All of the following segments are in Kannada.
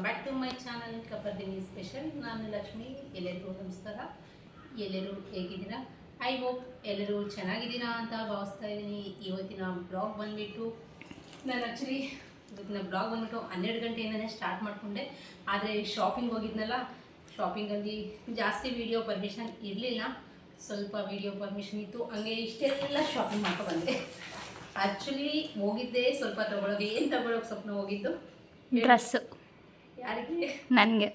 Back to my channel Kapardini special. ನಾನು ಲಕ್ಷ್ಮಿ. ಎಲ್ಲರಿಗೂ ನಮಸ್ಕಾರ. ಎಲ್ಲರೂ ಹೇಗಿದ್ದೀರಾ? ಐ ಹೋಪ್ ಎಲ್ಲರೂ ಚೆನ್ನಾಗಿದ್ದೀರಾ ಅಂತ ಭಾವಿಸ್ತಾ ಇದ್ದೀನಿ. ಇವತ್ತಿನ ಬ್ಲಾಗ್ ಬಂದುಬಿಟ್ಟು ನಾನು ಆ್ಯಕ್ಚುಲಿ ಇವತ್ತಿನ ಬ್ಲಾಗ್ ಬಂದುಬಿಟ್ಟು 12 ಗಂಟೆಯಿಂದನೇ ಸ್ಟಾರ್ಟ್ ಮಾಡಿಕೊಂಡೆ. ಆದರೆ ಶಾಪಿಂಗ್ ಹೋಗಿದ್ನಲ್ಲ, ಶಾಪಿಂಗಲ್ಲಿ ಜಾಸ್ತಿ ವೀಡಿಯೋ ಪರ್ಮಿಷನ್ ಇರಲಿಲ್ಲ, ಸ್ವಲ್ಪ ವೀಡಿಯೋ ಪರ್ಮಿಷನ್ ಇತ್ತು. ಹಂಗೆ ಇಷ್ಟೆಲ್ಲ ಶಾಪಿಂಗ್ ಮಾಡ್ಕೊ ಬಂದೆ. ಆ್ಯಕ್ಚುಲಿ ಹೋಗಿದ್ದೆ ಸ್ವಲ್ಪ ತೊಗೊಳೋದು. ಏನು ತೊಗೊಳೋಕೆ ಸ್ವಪ್ನ ಹೋಗಿದ್ದು? ಡ್ರೆಸ್ಸು. ಯಾರಿಗೆ? ನನಗೆ.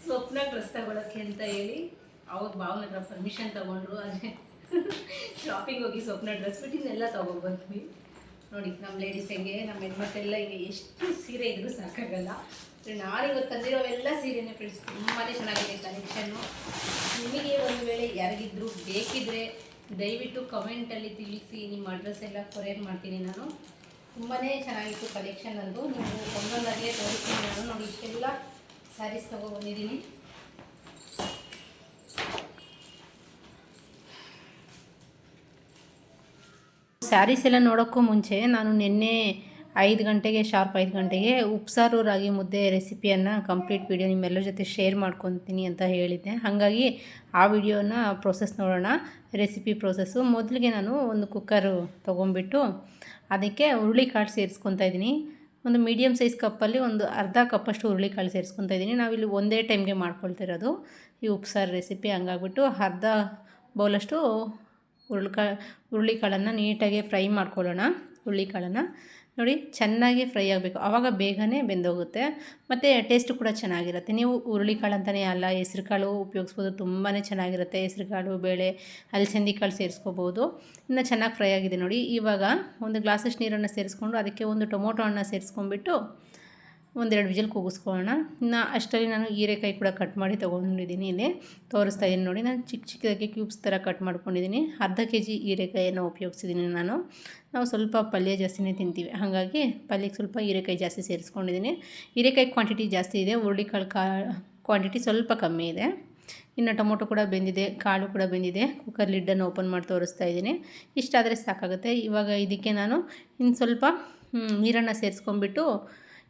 ಸ್ವಪ್ನ ಡ್ರೆಸ್ ತಗೊಳಕ್ಕೆ ಅಂತ ಹೇಳಿ ಅವ್ರ ಭಾವನಗರ ಪರ್ಮಿಷನ್ ತೊಗೊಂಡ್ರು. ಆದರೆ ಶಾಪಿಂಗ್ ಹೋಗಿ ಸ್ವಪ್ನ ಡ್ರೆಸ್ ಬಿಟ್ಟಿದ್ದೆಲ್ಲ ತೊಗೊಬಂದ್ವಿ. ನೋಡಿ ನಮ್ಮ ಲೇಡೀಸ್ ಹೆಂಗೆ, ನಮ್ಮ ಹೆಣ್ಮಕ್ಳೆಲ್ಲ ಹಿಂಗೆ ಎಷ್ಟು ಸೀರೆ ಇದ್ರೂ ಸಾಕಾಗಲ್ಲ. ನಾನು ಇವತ್ತು ತಂದಿರೋವೆಲ್ಲ ಸೀರೆನೇ ಫ್ರೆಂಡ್ಸ್. ತುಂಬಾ ಚೆನ್ನಾಗಿದೆ ಕಲೆಕ್ಷನ್ನು. ನಿಮಗೆ ಒಂದು ವೇಳೆ ಯಾರಿಗಿದ್ರು ಬೇಕಿದ್ದರೆ ದಯವಿಟ್ಟು ಕಮೆಂಟಲ್ಲಿ ತಿಳಿಸಿ. ನಿಮ್ಮ ಅಡ್ರೆಸ್ ಎಲ್ಲ ಕೊರಿಯರ್ ಮಾಡ್ತೀನಿ ನಾನು. ತುಂಬಾ ಚೆನ್ನಾಗಿತ್ತು ಕಲೆಕ್ಷನ್. ಅಂದು ನೀವು ಒಂದೊಂದಾಗಲೇ ತೋರಿಸ್ತೀನಿ ನಾನು. ನೋಡಿ ಇಷ್ಟೆಲ್ಲ ಸ್ಯಾರೀಸ್ ತೊಗೊಬಂದಿದ್ದೀನಿ. ಸ್ಯಾರೀಸ್ ಎಲ್ಲ ನೋಡೋಕ್ಕೂ ಮುಂಚೆ ನಾನು ನಿನ್ನೆ 5 ಗಂಟೆಗೆ ಶಾರ್ಪ್ 5 ಗಂಟೆಗೆ ಉಪ್ಸಾರು ರಾಗಿ ಮುದ್ದೆ ರೆಸಿಪಿಯನ್ನು ಕಂಪ್ಲೀಟ್ ವಿಡಿಯೋ ನಿಮ್ಮೆಲ್ಲರ ಜೊತೆ ಶೇರ್ ಮಾಡ್ಕೊತೀನಿ ಅಂತ ಹೇಳಿದ್ದೆ. ಹಾಗಾಗಿ ಆ ವಿಡಿಯೋನ ಪ್ರೋಸೆಸ್ ನೋಡೋಣ. ರೆಸಿಪಿ ಪ್ರೋಸೆಸ್ಸು ಮೊದಲಿಗೆ ನಾನು ಒಂದು ಕುಕ್ಕರು ತೊಗೊಂಡ್ಬಿಟ್ಟು ಅದಕ್ಕೆ ಹುರುಳಿಕಾಳು ಸೇರಿಸ್ಕೊತಾ ಇದ್ದೀನಿ. ಒಂದು ಮೀಡಿಯಮ್ ಸೈಜ್ ಕಪ್ಪಲ್ಲಿ ಒಂದು ಅರ್ಧ ಕಪ್ಪಷ್ಟು ಹುರುಳಿಕಾಳು ಸೇರಿಸ್ಕೊತಾ ಇದ್ದೀನಿ. ನಾವಿಲ್ಲಿ ಒಂದೇ ಟೈಮ್ಗೆ ಮಾಡ್ಕೊಳ್ತಿರೋದು ಈ ಉಪ್ಸಾರು ರೆಸಿಪಿ. ಹಂಗಾಗ್ಬಿಟ್ಟು ಅರ್ಧ ಬೌಲಷ್ಟು ಹುರುಳಿಕಾಳನ್ನು ನೀಟಾಗಿ ಫ್ರೈ ಮಾಡ್ಕೊಳ್ಳೋಣ. ಹುರುಳಿಕಾಳನ್ನು ನೋಡಿ ಚೆನ್ನಾಗಿ ಫ್ರೈ ಆಗಬೇಕು, ಆವಾಗ ಬೇಗನೆ ಬೆಂದೋಗುತ್ತೆ ಮತ್ತು ಟೇಸ್ಟು ಕೂಡ ಚೆನ್ನಾಗಿರುತ್ತೆ. ನೀವು ಹುರುಳಿಕಾಳು ಅಂತಲೇ ಅಲ್ಲ, ಹೆಸ್ರು ಕಾಳು ಉಪಯೋಗಿಸ್ಬೋದು, ತುಂಬಾ ಚೆನ್ನಾಗಿರುತ್ತೆ. ಹೆಸ್ರು ಕಾಳು, ಬೇಳೆ, ಅಲಸಂದಿ ಕಾಳು ಸೇರಿಸ್ಕೋಬೋದು. ಇನ್ನು ಚೆನ್ನಾಗಿ ಫ್ರೈ ಆಗಿದೆ ನೋಡಿ. ಇವಾಗ ಒಂದು ಗ್ಲಾಸಷ್ಟು ನೀರನ್ನು ಸೇರಿಸ್ಕೊಂಡು ಅದಕ್ಕೆ ಒಂದು ಟೊಮೊಟೊ ಹಣ್ಣು ಸೇರಿಸ್ಕೊಂಡ್ಬಿಟ್ಟು 1-2 ವಿಜಿಲ್ ಕೂಗಿಸ್ಕೊಳ್ಳೋಣ. ಇನ್ನು ಅಷ್ಟರಲ್ಲಿ ನಾನು ಹೀರೆಕಾಯಿ ಕೂಡ ಕಟ್ ಮಾಡಿ ತೊಗೊಂಡಿದ್ದೀನಿ. ಇಲ್ಲಿ ತೋರಿಸ್ತಾ ಇದ್ದೀನಿ ನೋಡಿ. ನಾನು ಚಿಕ್ಕ ಚಿಕ್ಕದಾಗಿ ಕ್ಯೂಬ್ಸ್ ಥರ ಕಟ್ ಮಾಡ್ಕೊಂಡಿದ್ದೀನಿ. ಅರ್ಧ kg ಹೀರೆಕಾಯಿಯನ್ನು ಉಪಯೋಗಿಸಿದ್ದೀನಿ ನಾನು. ನಾವು ಸ್ವಲ್ಪ ಪಲ್ಯ ಜಾಸ್ತಿನೇ ತಿಂತೀವಿ, ಹಾಗಾಗಿ ಪಲ್ಯಕ್ಕೆ ಸ್ವಲ್ಪ ಹೀರೆಕಾಯಿ ಜಾಸ್ತಿ ಸೇರಿಸ್ಕೊಂಡಿದ್ದೀನಿ. ಹೀರೆಕಾಯಿ ಕ್ವಾಂಟಿಟಿ ಜಾಸ್ತಿ ಇದೆ, ಹುರುಳಿಕಾಳು ಕ್ವಾಂಟಿಟಿ ಸ್ವಲ್ಪ ಕಮ್ಮಿ ಇದೆ. ಇನ್ನು ಟೊಮೊಟೊ ಕೂಡ ಬೆಂದಿದೆ, ಕಾಳು ಕೂಡ ಬೆಂದಿದೆ. ಕುಕ್ಕರ್ ಲಿಡ್ಡನ್ನು ಓಪನ್ ಮಾಡಿ ತೋರಿಸ್ತಾ ಇದ್ದೀನಿ. ಇಷ್ಟಾದರೆ ಸಾಕಾಗುತ್ತೆ. ಇವಾಗ ಇದಕ್ಕೆ ನಾನು ಇನ್ನು ಸ್ವಲ್ಪ ನೀರನ್ನು ಸೇರಿಸ್ಕೊಂಡ್ಬಿಟ್ಟು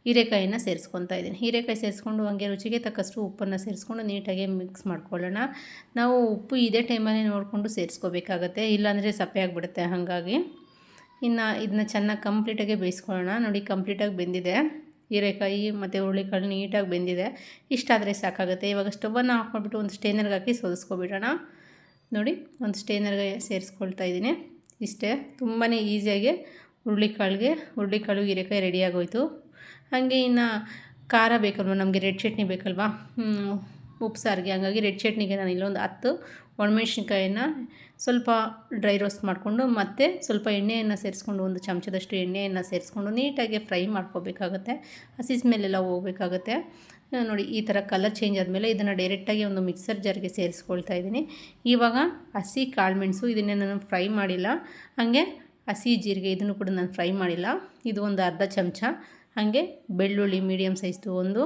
ಹೀರೆಕಾಯಿನ ಸೇರಿಸ್ಕೊತಾ ಇದ್ದೀನಿ. ಹೀರೆಕಾಯಿ ಸೇರಿಸ್ಕೊಂಡು ಹಂಗೆ ರುಚಿಗೆ ತಕ್ಕಷ್ಟು ಉಪ್ಪನ್ನು ಸೇರಿಸ್ಕೊಂಡು ನೀಟಾಗಿ ಮಿಕ್ಸ್ ಮಾಡ್ಕೊಳ್ಳೋಣ. ನಾವು ಉಪ್ಪು ಇದೇ ಟೈಮಲ್ಲಿ ನೋಡಿಕೊಂಡು ಸೇರಿಸ್ಕೋಬೇಕಾಗತ್ತೆ, ಇಲ್ಲಾಂದರೆ ಸಪ್ಪೆ ಆಗಿಬಿಡುತ್ತೆ. ಹಾಗಾಗಿ ಇನ್ನು ಇದನ್ನ ಚೆನ್ನಾಗಿ ಕಂಪ್ಲೀಟಾಗಿ ಬೇಯಿಸ್ಕೊಳ್ಳೋಣ. ನೋಡಿ ಕಂಪ್ಲೀಟಾಗಿ ಬೆಂದಿದೆ ಹೀರೆಕಾಯಿ ಮತ್ತು ಹುರುಳಿಕಾಳು, ನೀಟಾಗಿ ಬೆಂದಿದೆ. ಇಷ್ಟಾದರೆ ಸಾಕಾಗುತ್ತೆ. ಇವಾಗ ಸ್ಟವನ್ನು ಆಫ್ ಮಾಡಿಬಿಟ್ಟು ಒಂದು ಸ್ಟೇನರ್ಗೆ ಹಾಕಿ ಸೋದಿಸ್ಕೊಬಿಡೋಣ. ನೋಡಿ ಒಂದು ಸ್ಟೇನರ್ಗೆ ಸೇರಿಸ್ಕೊಳ್ತಾ ಇದ್ದೀನಿ. ಇಷ್ಟೇ, ತುಂಬಾ ಈಸಿಯಾಗಿ ಹುರುಳಿಕಾಳು ಹೀರೆಕಾಯಿ ರೆಡಿಯಾಗೋಯ್ತು. ಹಾಗೆ ಇನ್ನು ಖಾರ ಬೇಕಲ್ವ ನಮಗೆ, ರೆಡ್ ಚಟ್ನಿ ಬೇಕಲ್ವಾ ಉಪ್ಸಾರಿಗೆ. ಹಾಗಾಗಿ ರೆಡ್ ಚಟ್ನಿಗೆ ನಾನು ಇಲ್ಲೊಂದು 10 ಒಣಮೆಣ್ಸಿನ್ಕಾಯಿನ ಸ್ವಲ್ಪ ಡ್ರೈ ರೋಸ್ಟ್ ಮಾಡಿಕೊಂಡು ಮತ್ತು ಸ್ವಲ್ಪ ಎಣ್ಣೆಯನ್ನು ಸೇರಿಸ್ಕೊಂಡು, ಒಂದು ಚಮಚದಷ್ಟು ಎಣ್ಣೆಯನ್ನು ಸೇರಿಸ್ಕೊಂಡು ನೀಟಾಗಿ ಫ್ರೈ ಮಾಡ್ಕೋಬೇಕಾಗತ್ತೆ. ಹಸಿ ಸ್ಮೆಲ್ಲೆಲ್ಲ ಹೋಗಬೇಕಾಗತ್ತೆ. ನೋಡಿ ಈ ಥರ ಕಲರ್ ಚೇಂಜ್ ಆದಮೇಲೆ ಇದನ್ನು ಡೈರೆಕ್ಟಾಗಿ ಒಂದು ಮಿಕ್ಸರ್ ಜಾರ್ಗೆ ಸೇರಿಸ್ಕೊಳ್ತಾ ಇದ್ದೀನಿ. ಇವಾಗ ಹಸಿ ಕಾಳುಮೆಣಸು, ಇದನ್ನೇ ನಾನು ಫ್ರೈ ಮಾಡಿಲ್ಲ. ಹಾಗೆ ಹಸಿ ಜೀರಿಗೆ, ಇದನ್ನು ಕೂಡ ನಾನು ಫ್ರೈ ಮಾಡಿಲ್ಲ. ಇದು ಒಂದು ಅರ್ಧ ಚಮಚ. ಹಾಗೆ ಬೆಳ್ಳುಳ್ಳಿ ಮೀಡಿಯಮ್ ಸೈಜ್ದು ಒಂದು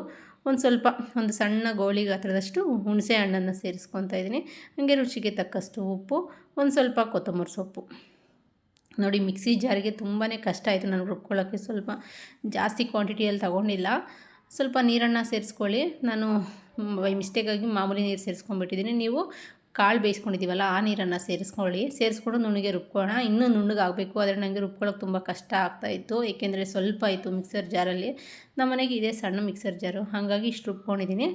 ಸ್ವಲ್ಪ ಒಂದು ಸಣ್ಣ ಗೋಳಿ ಗಾತ್ರದಷ್ಟು ಹುಣಸೆ ಹಣ್ಣನ್ನು ಸೇರಿಸ್ಕೊತಾ ಇದ್ದೀನಿ. ಹಾಗೆ ರುಚಿಗೆ ತಕ್ಕಷ್ಟು ಉಪ್ಪು, ಒಂದು ಸ್ವಲ್ಪ ಕೊತ್ತಂಬರಿ ಸೊಪ್ಪು. ನೋಡಿ ಮಿಕ್ಸಿ ಜಾರಿಗೆ ತುಂಬಾ ಕಷ್ಟ ಆಯಿತು ನನಗೆ ರುಬ್ಕೊಳ್ಳೋಕ್ಕೆ. ಸ್ವಲ್ಪ ಜಾಸ್ತಿ ಕ್ವಾಂಟಿಟಿಯಲ್ಲಿ ತಗೊಂಡಿಲ್ಲ. ಸ್ವಲ್ಪ ನೀರನ್ನು ಸೇರಿಸ್ಕೊಳ್ಳಿ. ನಾನು ಬೈ ಮಿಸ್ಟೇಕಾಗಿ ಮಾಮೂಲಿ ನೀರು ಸೇರಿಸ್ಕೊಂಡ್ಬಿಟ್ಟಿದ್ದೀನಿ. ನೀವು ಕಾಳು ಬೇಯಿಸ್ಕೊಂಡಿದ್ದೀವಲ್ಲ ಆ ನೀರನ್ನು ಸೇರಿಸ್ಕೊಂಡು ನುಣ್ಣಗೆ ರುಬ್ಕೊಳ್ಳೋಣ. ಇನ್ನೂ ನುಣ್ಣಗಾಗಬೇಕು, ಆದರೆ ನನಗೆ ರುಬ್ಕೊಳ್ಳೋಕೆ ತುಂಬ ಕಷ್ಟ ಆಗ್ತಾಯಿತ್ತು, ಏಕೆಂದರೆ ಸ್ವಲ್ಪ ಆಯಿತು ಮಿಕ್ಸರ್ ಜಾರಲ್ಲಿ. ನಮ್ಮ ಮನೆಗೆ ಇದೆ ಸಣ್ಣ ಮಿಕ್ಸರ್ ಜಾರು, ಹಾಗಾಗಿ ಇಷ್ಟು ರುಬ್ಕೊಂಡಿದ್ದೀನಿ.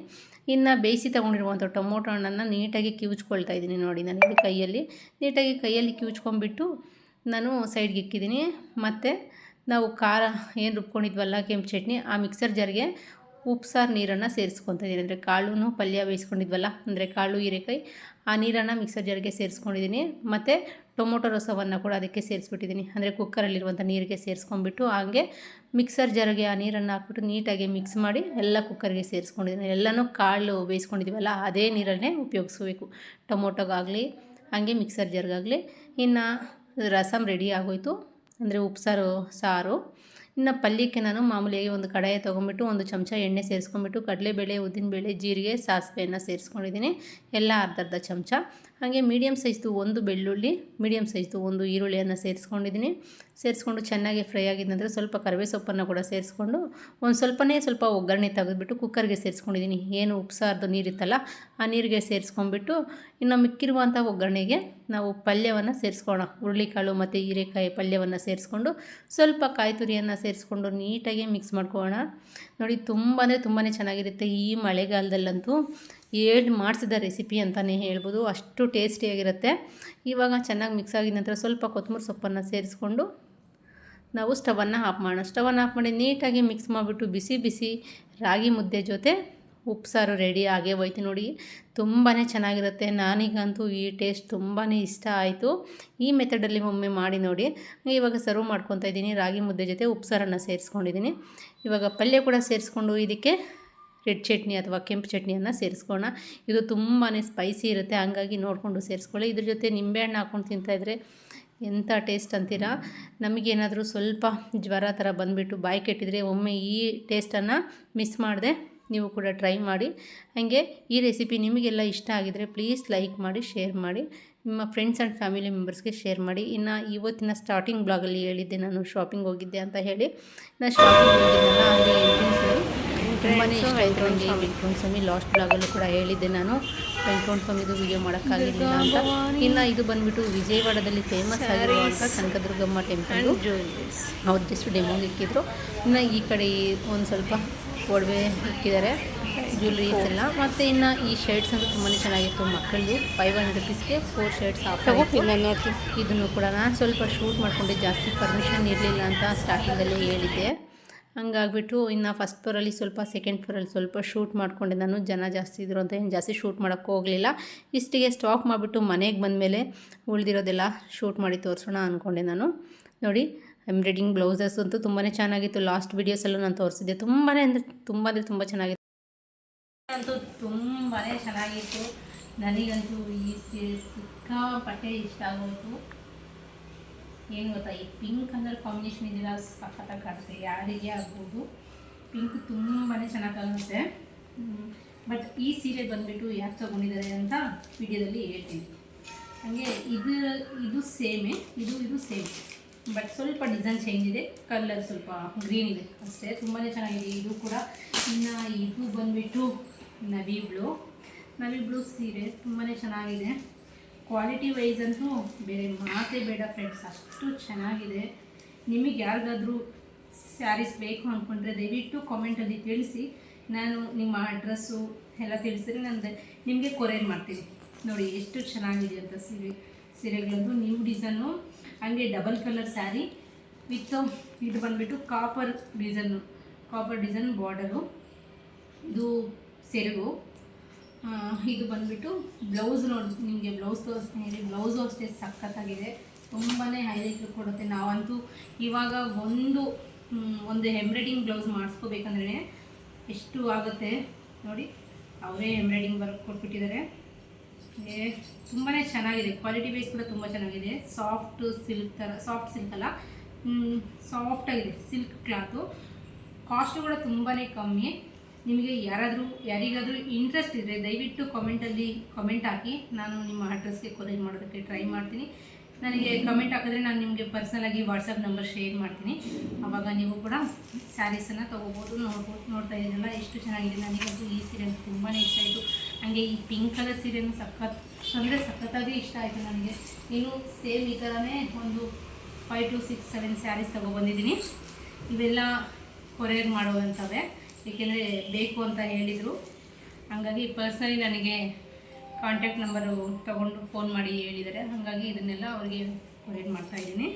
ಇನ್ನು ಬೇಯಿಸಿ ತೊಗೊಂಡಿರುವಂಥ ಟೊಮೊಟೊ ಹಣ್ಣನ್ನು ನೀಟಾಗಿ ಕಿವುಚ್ಕೊಳ್ತಾ ಇದ್ದೀನಿ. ನೋಡಿ ನಾನು ಇಲ್ಲಿ ನೀಟಾಗಿ ಕೈಯಲ್ಲಿ ಕಿವುಚ್ಕೊಂಡ್ಬಿಟ್ಟು ನಾನು ಸೈಡ್ಗೆ ಇಕ್ಕಿದ್ದೀನಿ. ಮತ್ತು ನಾವು ಖಾರ ಏನು ರುಬ್ಕೊಂಡಿದ್ವಲ್ಲ ಕೆಂಪು ಚಟ್ನಿ, ಆ ಮಿಕ್ಸರ್ ಜಾರ್ಗೆ ಉಪ್ಸಾರು ನೀರನ್ನು ಸೇರಿಸ್ಕೊತಾ ಇದ್ದೀನಿ. ಅಂದರೆ ಕಾಳು ಪಲ್ಯ ಬೇಯಿಸ್ಕೊಂಡಿದ್ವಲ್ಲ, ಅಂದರೆ ಕಾಳು ಹೀರೆಕಾಯಿ, ಆ ನೀರನ್ನು ಮಿಕ್ಸರ್ ಜಾರ್ಗೆ ಸೇರಿಸ್ಕೊಂಡಿದ್ದೀನಿ. ಮತ್ತು ಟೊಮೊಟೊ ರಸವನ್ನು ಕೂಡ ಅದಕ್ಕೆ ಸೇರಿಸ್ಬಿಟ್ಟಿದ್ದೀನಿ. ಅಂದರೆ ಕುಕ್ಕರಲ್ಲಿರುವಂಥ ನೀರಿಗೆ ಸೇರಿಸ್ಕೊಂಡ್ಬಿಟ್ಟು ಹಾಗೆ ಮಿಕ್ಸರ್ ಜಾರ್ಗೆ ಆ ನೀರನ್ನು ಹಾಕ್ಬಿಟ್ಟು ನೀಟಾಗಿ ಮಿಕ್ಸ್ ಮಾಡಿ ಎಲ್ಲ ಕುಕ್ಕರ್ಗೆ ಸೇರಿಸ್ಕೊಂಡಿದ್ದೀನಿ. ಎಲ್ಲನೂ ಕಾಳು ಬೇಯಿಸ್ಕೊಂಡಿದ್ದೀವಲ್ಲ ಅದೇ ನೀರನ್ನೇ ಉಪಯೋಗಿಸ್ಬೇಕು, ಟೊಮೊಟೊಗಾಗಲಿ ಹಾಗೆ ಮಿಕ್ಸರ್ ಜಾರ್ಗಾಗಲಿ. ಇನ್ನು ರಸಮ್ ರೆಡಿ ಆಗೋಯಿತು, ಅಂದರೆ ಉಪ್ಸಾರು ಸಾರು. ಇನ್ನು ಪಲ್ಯಕ್ಕೆ ನಾನು ಮಾಮೂಲಿಯಾಗಿ ಒಂದು ಕಡಾಯಿ ತೊಗೊಂಬಿಟ್ಟು 1 ಚಮಚ ಎಣ್ಣೆ ಸೇರಿಸ್ಕೊಂಡ್ಬಿಟ್ಟು ಕಡಲೆಬೇಳೆ, ಉದ್ದಿನಬೇಳೆ, ಜೀರಿಗೆ, ಸಾಸಿವೆಯನ್ನು ಸೇರಿಸ್ಕೊಂಡಿದ್ದೀನಿ. ಎಲ್ಲ ಅರ್ಧ ಚಮಚ. ಹಾಗೆ ಮೀಡಿಯಮ್ ಸೈಜ್ದು ಒಂದು ಬೆಳ್ಳುಳ್ಳಿ, ಮೀಡಿಯಮ್ ಸೈಜ್ದು ಒಂದು ಈರುಳ್ಳಿಯನ್ನು ಸೇರಿಸ್ಕೊಂಡಿದ್ದೀನಿ. ಸೇರಿಸ್ಕೊಂಡು ಚೆನ್ನಾಗಿ ಫ್ರೈ ಆಗಿದ ನಂತರ ಸ್ವಲ್ಪ ಕರಿಬೇವು ಸೊಪ್ಪನ್ನು ಕೂಡ ಸೇರಿಸ್ಕೊಂಡು ಒಂದು ಸ್ವಲ್ಪ ಒಗ್ಗರಣೆ ತೆಗೆದುಬಿಟ್ಟು ಕುಕ್ಕರ್ಗೆ ಸೇರಿಸ್ಕೊಂಡಿದ್ದೀನಿ. ಏನು ಉಪ್ಸಾರ್ದು ನೀರಿತ್ತಲ್ಲ ಆ ನೀರಿಗೆ ಸೇರಿಸ್ಕೊಂಡ್ಬಿಟ್ಟು ಇನ್ನು ಮಿಕ್ಕಿರುವಂಥ ಒಗ್ಗರಣೆಗೆ ನಾವು ಪಲ್ಯವನ್ನು ಸೇರಿಸ್ಕೊಳ್ಳೋಣ. ಹುರುಳಿಕಾಳು ಮತ್ತು ಹೀರೆಕಾಯಿ ಪಲ್ಯವನ್ನು ಸೇರಿಸ್ಕೊಂಡು ಸ್ವಲ್ಪ ಕಾಯಿ ತುರಿಯನ್ನು ಸೇರಿಸ್ಕೊಂಡು ನೀಟಾಗಿ ಮಿಕ್ಸ್ ಮಾಡ್ಕೊಳ್ಳೋಣ. ನೋಡಿ ತುಂಬಾ ಚೆನ್ನಾಗಿರುತ್ತೆ. ಈ ಮಳೆಗಾಲದಲ್ಲಂತೂ ಮಾಡಿಸಿದ ರೆಸಿಪಿ ಅಂತಲೇ ಹೇಳ್ಬೋದು, ಅಷ್ಟು ಟೇಸ್ಟಿಯಾಗಿರುತ್ತೆ. ಇವಾಗ ಚೆನ್ನಾಗಿ ಮಿಕ್ಸ್ ಆಗಿದ ನಂತರ ಸ್ವಲ್ಪ ಕೊತ್ತಂಬರಿ ಸೊಪ್ಪನ್ನು ಸೇರಿಸ್ಕೊಂಡು ನಾವು ಸ್ಟವನ್ನು ಆಫ್ ಮಾಡೋಣ. ಸ್ಟವನ್ನು ಆಫ್ ಮಾಡಿ ನೀಟಾಗಿ ಮಿಕ್ಸ್ ಮಾಡಿಬಿಟ್ಟು ಬಿಸಿ ರಾಗಿ ಮುದ್ದೆ ಜೊತೆ ಉಪ್ಸಾರು ರೆಡಿ ಆಗೇ ಹೋಯ್ತು ನೋಡಿ. ತುಂಬಾ ಚೆನ್ನಾಗಿರುತ್ತೆ. ನನಗಂತೂ ಈ ಟೇಸ್ಟ್ ತುಂಬಾ ಇಷ್ಟ ಆಯಿತು. ಈ ಮೆಥಡಲ್ಲಿ ಒಮ್ಮೆ ಮಾಡಿ ನೋಡಿ. ಇವಾಗ ಸರ್ವ್ ಮಾಡ್ಕೊತಾ ಇದ್ದೀನಿ. ರಾಗಿ ಮುದ್ದೆ ಜೊತೆ ಉಪ್ಸಾರನ್ನು ಸೇರಿಸ್ಕೊಂಡಿದ್ದೀನಿ. ಇವಾಗ ಪಲ್ಯ ಕೂಡ ಸೇರಿಸ್ಕೊಂಡು ಇದಕ್ಕೆ ರೆಡ್ ಚಟ್ನಿ ಅಥವಾ ಕೆಂಪು ಚಟ್ನಿಯನ್ನು ಸೇರಿಸ್ಕೊಳ್ಳೋಣ. ಇದು ತುಂಬಾ ಸ್ಪೈಸಿ ಇರುತ್ತೆ, ಹಂಗಾಗಿ ನೋಡಿಕೊಂಡು ಸೇರಿಸ್ಕೊಳ್ಳಿ. ಇದ್ರ ಜೊತೆ ನಿಂಬೆಹಣ್ಣು ಹಾಕ್ಕೊಂಡು ತಿಂತಾಯಿದ್ರೆ ಎಂಥ ಟೇಸ್ಟ್ ಅಂತೀರಾ. ನಮಗೇನಾದರೂ ಸ್ವಲ್ಪ ಜ್ವರ ಥರ ಬಂದುಬಿಟ್ಟು ಬಾಯಿ ಕೆಟ್ಟಿದ್ರೆ ಒಮ್ಮೆ ಈ ಟೇಸ್ಟನ್ನು ಮಿಸ್ ಮಾಡಿದೆ ನೀವು ಕೂಡ ಟ್ರೈ ಮಾಡಿ. ಹಾಗೆ ಈ ರೆಸಿಪಿ ನಿಮಗೆಲ್ಲ ಇಷ್ಟ ಆಗಿದರೆ ಪ್ಲೀಸ್ ಲೈಕ್ ಮಾಡಿ, ಶೇರ್ ಮಾಡಿ, ನಿಮ್ಮ ಫ್ರೆಂಡ್ಸ್ ಆ್ಯಂಡ್ ಫ್ಯಾಮಿಲಿ ಮೆಂಬರ್ಸ್ಗೆ ಶೇರ್ ಮಾಡಿ. ಇನ್ನು ಇವತ್ತಿನ ಸ್ಟಾರ್ಟಿಂಗ್ ಬ್ಲಾಗಲ್ಲಿ ಹೇಳಿದ್ದೆ ನಾನು ಶಾಪಿಂಗ್ ಹೋಗಿದ್ದೆ ಅಂತ ಹೇಳಿ. ನಾನು ಶಾಪಿಂಗ್ ಹೋಗಿದ್ದೆನಲ್ಲ, ಅಲ್ಲಿ ತುಂಬಾ ಇಷ್ಟ ಆಯಿತು ನನಗೆ. ವೆಂಕಟರಮಣ ಸ್ವಾಮಿ ಲಾಸ್ಟ್ ಬ್ಲಾಗಲ್ಲೂ ಕೂಡ ಹೇಳಿದ್ದೆ ನಾನು ವೆಂಕಟರಮಣ ಸ್ವಾಮಿದು ವಿಡಿಯೋ ಮಾಡೋಕ್ಕಾಗಿರಲಿಲ್ಲ ಅಂತ. ಇನ್ನು ಇದು ಬಂದುಬಿಟ್ಟು ವಿಜಯವಾಡದಲ್ಲಿ ಫೇಮಸ್ ಆಗಿರುವಂಥ ಕನಕದುರ್ಗಮ್ಮ ಟೆಂಪಲ್. ಅವ್ರು ಜಸ್ಟ್ ಡೆಮೋಗೆ ಇಕ್ಕಿದ್ರು. ಇನ್ನು ಈ ಕಡೆ ಒಂದು ಸ್ವಲ್ಪ ಒಡವೆ ಇಕ್ಕಿದ್ದಾರೆ, ಜ್ಯುವೆಲ್ರೀಸ್ ಎಲ್ಲ. ಮತ್ತು ಇನ್ನು ಈ ಶರ್ಟ್ಸ್ ಅಂತೂ ತುಂಬಾ ಚೆನ್ನಾಗಿತ್ತು. ಮಕ್ಕಳದು 500 ರುಪೀಸ್ಗೆ 4 ಶರ್ಟ್ಸ್ ನೋಡ್ತೀನಿ. ಇದನ್ನು ಕೂಡ ನಾನು ಸ್ವಲ್ಪ ಶೂಟ್ ಮಾಡಿಕೊಂಡೆ, ಜಾಸ್ತಿ ಪರ್ಮಿಷನ್ ಇರಲಿಲ್ಲ ಅಂತ ಸ್ಟಾರ್ಟಿಂಗಲ್ಲೇ ಹೇಳಿದ್ದೆ. ಹಂಗಾಗ್ಬಿಟ್ಟು ಇನ್ನು ಫಸ್ಟ್ ಫ್ಲೋರಲ್ಲಿ ಸ್ವಲ್ಪ, ಸೆಕೆಂಡ್ ಫ್ಲೋರಲ್ಲಿ ಸ್ವಲ್ಪ ಶೂಟ್ ಮಾಡಿಕೊಂಡೆ ನಾನು. ಜನ ಜಾಸ್ತಿ ಇದ್ದರು ಅಂತ ಏನು ಜಾಸ್ತಿ ಶೂಟ್ ಮಾಡೋಕ್ಕೆ ಹೋಗಲಿಲ್ಲ. ಇಷ್ಟಿಗೆ ಸ್ಟಾಪ್ ಮಾಡಿಬಿಟ್ಟು ಮನೆಗೆ ಬಂದಮೇಲೆ ಉಳಿದಿರೋದೆಲ್ಲ ಶೂಟ್ ಮಾಡಿ ತೋರಿಸೋಣ ಅಂದ್ಕೊಂಡೆ ನಾನು. ನೋಡಿ ಎಂಬ್ರಾಯ್ಡಿಂಗ್ ಬ್ಲೌಸಸ್ ಅಂತೂ ತುಂಬಾ ಚೆನ್ನಾಗಿತ್ತು. ಲಾಸ್ಟ್ ವೀಡಿಯೋಸಲ್ಲೂ ನಾನು ತೋರಿಸಿದ್ದೆ. ತುಂಬ ತುಂಬ ಚೆನ್ನಾಗಿತ್ತು. ಅಂತೂ ತುಂಬಾ ಚೆನ್ನಾಗಿತ್ತು. ನನಗಂತೂ ಈ ಸೀರೆ ಸಿಕ್ಕಾಪಟ್ಟೆ ಇಷ್ಟ ಆಗೋಯಿತು. ಏನು ಗೊತ್ತಾ, ಈ ಪಿಂಕ್ ಕಲರ್ ಕಾಂಬಿನೇಷನ್ ಇದೆಲ್ಲ ಸಖತ್ತಾಗಿ ಕಾಣುತ್ತೆ, ಯಾರಿಗೆ ಆಗ್ಬೋದು. ಪಿಂಕ್ ತುಂಬಾ ಚೆನ್ನಾಗಿ ಕಾಣುತ್ತೆ. ಬಟ್ ಈ ಸೀರೆ ಬಂದುಬಿಟ್ಟು ಯಾಕೆ ತೊಗೊಂಡಿದ್ದಾರೆ ಅಂತ ವಿಡಿಯೋದಲ್ಲಿ ಹೇಳ್ತೀನಿ. ಹಾಗೆ ಇದು ಸೇಮೇ, ಇದು ಸೇಮ್, ಬಟ್ ಸ್ವಲ್ಪ ಡಿಸೈನ್ ಚೇಂಜ್ ಇದೆ, ಕಲರ್ ಸ್ವಲ್ಪ ಗ್ರೀನ್ ಇದೆ ಅಷ್ಟೇ. ತುಂಬಾ ಚೆನ್ನಾಗಿದೆ ಇದು ಕೂಡ. ಇನ್ನು ಇದು ಬಂದುಬಿಟ್ಟು ನವಿ ಬ್ಲೂ ಸೀರೆ ತುಂಬಾ ಚೆನ್ನಾಗಿದೆ. ಕ್ವಾಲಿಟಿ ವೈಸ್ ಅಂತೂ ಬೇರೆ ಮಾತೇ ಬೇಡ ಫ್ರೆಂಡ್ಸ್, ಅಷ್ಟು ಚೆನ್ನಾಗಿದೆ. ನಿಮಗೆ ಯಾರಿಗಾದರೂ ಸ್ಯಾರೀಸ್ ಬೇಕು ಅಂದ್ಕೊಂಡ್ರೆ ದಯವಿಟ್ಟು ಕಾಮೆಂಟಲ್ಲಿ ತಿಳಿಸಿ. ನಾನು ನಿಮ್ಮ ಅಡ್ರೆಸ್ಸು ಎಲ್ಲ ತಿಳಿಸಿದ್ರೆ ನಾನು ನಿಮಗೆ ಕೊರಿಯರ್ ಮಾಡ್ತೀನಿ. ನೋಡಿ ಎಷ್ಟು ಚೆನ್ನಾಗಿದೆ ಅಂತ ಸೀರೆಗಳಂತೂ ನ್ಯೂ ಡಿಸೈನು. ಹಾಗೆ ಡಬಲ್ ಕಲರ್ ಸ್ಯಾರಿ ವಿತ್ ಇದು ಬಂದುಬಿಟ್ಟು ಕಾಪರ್ ಡಿಸೈನ್ ಬಾರ್ಡರು. ಇದು ಸೆರಗು. ಇದು ಬಂದುಬಿಟ್ಟು ಬ್ಲೌಸ್ ನೋಡಿ, ನಿಮಗೆ ಬ್ಲೌಸ್ ತೋರಿಸ್ತೀನಿ ಹೇಳಿ. ಬ್ಲೌಸು ಅಷ್ಟೇ ಸಖತ್ತಾಗಿದೆ, ತುಂಬಾ ಹೈಲೈಟ್ ಕೊಡುತ್ತೆ. ನಾವಂತೂ ಇವಾಗ ಒಂದು ಎಂಬ್ರಾಯ್ಡಿಂಗ್ ಬ್ಲೌಸ್ ಮಾಡಿಸ್ಕೋಬೇಕಂದ್ರೆ ಎಷ್ಟು ಆಗುತ್ತೆ ನೋಡಿ. ಅವರೇ ಎಂಬ್ರಾಯ್ಡಿಂಗ್ ವರ್ಕ್ ಕೊಟ್ಬಿಟ್ಟಿದ್ದಾರೆ. ತುಂಬಾ ಚೆನ್ನಾಗಿದೆ. ಕ್ವಾಲಿಟಿ ವೈಸ್ ಕೂಡ ತುಂಬ ಚೆನ್ನಾಗಿದೆ. ಸಾಫ್ಟ್ ಸಿಲ್ಕ್ ಅಲ್ಲ, ಸಾಫ್ಟಾಗಿದೆ ಸಿಲ್ಕ್ ಕ್ಲಾತು. ಕಾಸ್ಟು ಕೂಡ ತುಂಬಾ ಕಮ್ಮಿ. ನಿಮಗೆ ಯಾರಿಗಾದರೂ ಇಂಟ್ರೆಸ್ಟ್ ಇದ್ದರೆ ದಯವಿಟ್ಟು ಕಮೆಂಟ್ ಹಾಕಿ. ನಾನು ನಿಮ್ಮ ಅಡ್ರೆಸ್ಗೆ ಕೊರಿಯರ್ ಮಾಡೋದಕ್ಕೆ ಟ್ರೈ ಮಾಡ್ತೀನಿ. ನನಗೆ ಕಮೆಂಟ್ ಹಾಕಿದ್ರೆ ನಾನು ನಿಮಗೆ ಪರ್ಸನಲಾಗಿ ವಾಟ್ಸಪ್ ನಂಬರ್ ಶೇರ್ ಮಾಡ್ತೀನಿ. ಆವಾಗ ನೀವು ಕೂಡ ಸ್ಯಾರೀಸನ್ನು ತೊಗೋಬೋದು. ನೋಡ್ತಾ ಇದ್ದೀರಲ್ಲ ಎಷ್ಟು ಚೆನ್ನಾಗಿದೆ. ನನಗಂತೂ ಈ ಸೀರೆ ತುಂಬಾ ಇಷ್ಟ ಆಯಿತು. ಹಾಗೆ ಈ ಪಿಂಕ್ ಕಲರ್ ಸೀರೆನೂ ಸಖತ್ತಾಗಿ ಇಷ್ಟ ಆಯಿತು ನನಗೆ. ಇನ್ನು ಸೇಮ್ ಈ ಥರನೇ ಒಂದು 5 to 6 7 ಸ್ಯಾರೀಸ್ ತೊಗೊಬಂದಿದ್ದೀನಿ. ಇವೆಲ್ಲ ಕೊರಿಯರ್ ಮಾಡುವಂಥವೇ, ಏಕೆಂದರೆ ಬೇಕು ಅಂತ ಹೇಳಿದರು. ಹಾಗಾಗಿ ಪರ್ಸನಲಿ ನನಗೆ ಕಾಂಟ್ಯಾಕ್ಟ್ ನಂಬರು ತೊಗೊಂಡು ಫೋನ್ ಮಾಡಿ ಹೇಳಿದ್ದಾರೆ. ಹಾಗಾಗಿ ಇದನ್ನೆಲ್ಲ ಅವರಿಗೆ ಕೊರಿಯರ್ ಮಾಡ್ತಾಯಿದ್ದೀನಿ.